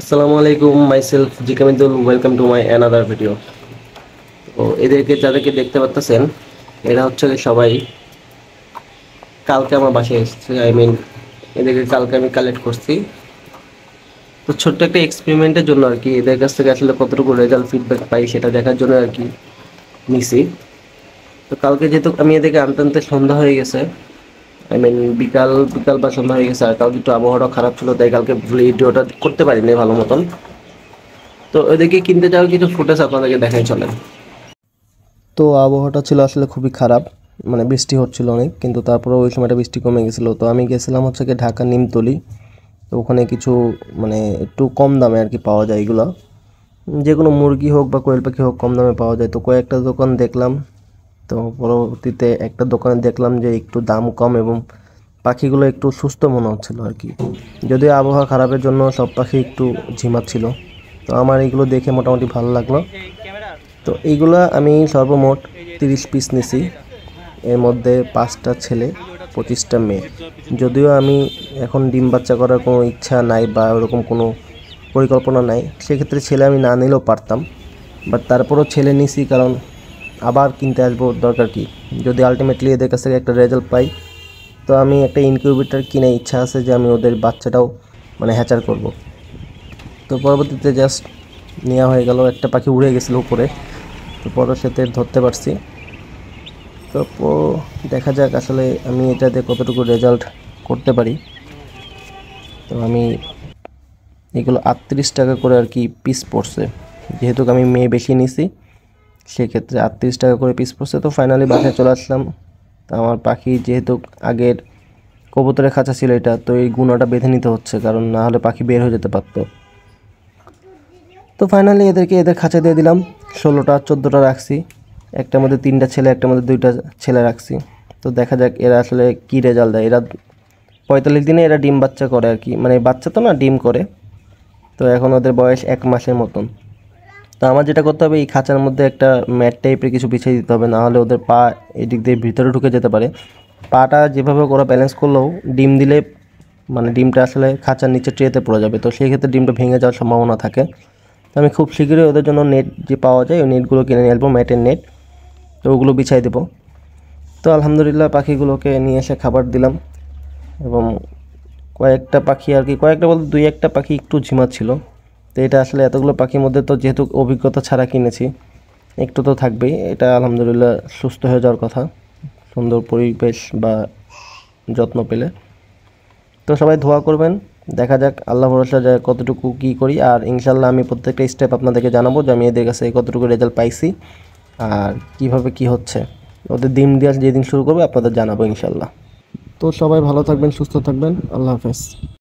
আসসালামু আলাইকুম, myself G Kamidul. Welcome to my another video. তো এদেরকে যাদেরকে দেখতে পাচ্ছেন, এরা হচ্ছে সবাই কালকে আমার বাসায় এসেছে। এদেরকে কালকে আমি কালেক্ট করছি। তো ছোট্ট একটা এক্সপেরিমেন্টের জন্য আর কি, এদের কাছ থেকে আসলে কতটুকু রেজাল্ট ফিডব্যাক পাই সেটা দেখার জন্য আর কি নিছি। তো কালকে যেহেতু আমি এদেরকে আনতে আনতে সন্ধ্যা হয়ে গেছে, বিকাল বিকাল বা সন্ধ্যা হয়ে গেছে, আর কালকে একটু আবহাওয়াটা খারাপ ছিল, তাই কালকে ভিডিওটা করতে পারিনি ভালো মতন। তো ওদেরকে কিনতে যাওয়ার কিছু ফুটেজ আপনাদেরকে দেখাই চলেন। তো আবহাওয়াটা ছিল আসলে খুবই খারাপ, মানে বৃষ্টি হচ্ছিল অনেক, কিন্তু তারপরে ওই সময়টা বৃষ্টি কমে গেছিলো। তো আমি গেছিলাম হচ্ছে কি ঢাকা নিমতলি। তো ওখানে কিছু মানে একটু কম দামে আর কি পাওয়া যায় এগুলো, যে কোনো মুরগি হোক বা কোয়েল পাখি হোক কম দামে পাওয়া যায়। তো কয়েকটা দোকান দেখলাম, তো পরবর্তীতে একটা দোকানে দেখলাম যে একটু দাম কম এবং পাখিগুলো একটু সুস্থ মনে হচ্ছিল আর কি। যদিও আবহাওয়া খারাপের জন্য সব পাখি একটু ঝিমাচ্ছিল। তো আমার এগুলো দেখে মোটামুটি ভালো লাগলো। তো এইগুলা আমি সর্বমোট 30 পিস নিছি। এর মধ্যে 5টা ছেলে, 25টা মেয়ে। যদিও আমি এখন ডিম বাচ্চা করার কোনো ইচ্ছা নাই বা ওরকম কোনো পরিকল্পনা নাই, সেক্ষেত্রে ছেলে আমি না নিলেও পারতাম, বাট তারপরও ছেলে নিছি, কারণ আবার কিনতে আসবো, দরকার কি। যদি আলটিমেটলি এদের কাছ থেকে একটা রেজাল্ট পাই, তো আমি একটা ইনকিউবেটর কিনে ইচ্ছা আছে যে আমি ওদের বাচ্চাটাও মানে হ্যাচার করব। তো পরবর্তীতে জাস্ট নেওয়া হয়ে গেল। একটা পাখি উড়ে গেছিলো উপরে, তো পরের সাথে ধরতে পারছি। তো দেখা যাক আসলে আমি এটাতে কতটুকু রেজাল্ট করতে পারি। তো আমি এগুলো 38 টাকা করে আর কি পিস পড়ছে, যেহেতু আমি মেয়ে বেশি নিছি সেক্ষেত্রে 38 টাকা করে পিস পড়ছে। তো ফাইনালি বাসায় চলে আসলাম। তো আমার পাখি যেহেতু আগের কবুতরের খাঁচা ছিল এটা, তো এই গুণাটা বেঁধে নিতে হচ্ছে, কারণ না হলে পাখি বের হয়ে যেতে পারতো। তো ফাইনালি এদের খাঁচা দিয়ে দিলাম। 16টা 14টা রাখছি, একটার মধ্যে 3টা ছেলে, একটার মধ্যে 2টা ছেলে রাখছি। তো দেখা যাক এরা আসলে কি রেজাল্ট দেয়। এরা 45 দিনে এরা ডিম বাচ্চা করে আর কি, মানে বাচ্চা তো না, ডিম করে। তো এখন ওদের বয়স 1 মাসের মতন। তো আমার যেটা করতে হবে, এই খাঁচার মধ্যে একটা ম্যাট টাইপের কিছু বিছিয়ে দিতে হবে, না হলে ওদের পা এদিক দিয়ে ভিতরে ঢুকে যেতে পারে। পাটা যেভাবে ওরা ব্যালেন্স করলেও ডিম দিলে মানে ডিমটা আসলে খাঁচার নিচে ট্রেতে পড়ে যাবে, তো সেই ক্ষেত্রে ডিমটা ভেঙে যাওয়ার সম্ভাবনা থাকে। তো আমি খুব শীঘ্রই ওদের জন্য নেট যে পাওয়া যায় ওই নেটগুলো কিনে নিয়ে আসবো, ম্যাটের নেট। তো ওগুলো বিছাই দেবো। তো আলহামদুলিল্লাহ পাখিগুলোকে নিয়ে এসে খাবার দিলাম, এবং কয়েকটা পাখি আর কি, কয়েকটা বলতে 2-1টা পাখি একটু ঝিমাচ্ছিল। তো এটা আসলে এতগুলো পাখির মধ্যে তো যেহেতু অভিজ্ঞতা ছাড়া কিনেছি, একটু তো থাকবেই। এটা আলহামদুলিল্লাহ সুস্থ হয়ে যাওয়ার কথা, সুন্দর পরিবেশ বা যত্ন পেলে। তো সবাই দোয়া করবেন। দেখা যাক, আল্লাহ ভরসা যায় কতটুকু কী করি। আর ইনশাল্লাহ আমি প্রত্যেকটা স্টেপ আপনাদেরকে জানাবো যে আমি এদের কাছে কতটুকু রেজাল্ট পাইছি আর কিভাবে কি হচ্ছে। ওদের ডিম দেওয়া যেদিন শুরু করবে আপনাদের জানাবো ইনশাল্লাহ। তো সবাই ভালো থাকবেন, সুস্থ থাকবেন। আল্লাহ হাফেজ।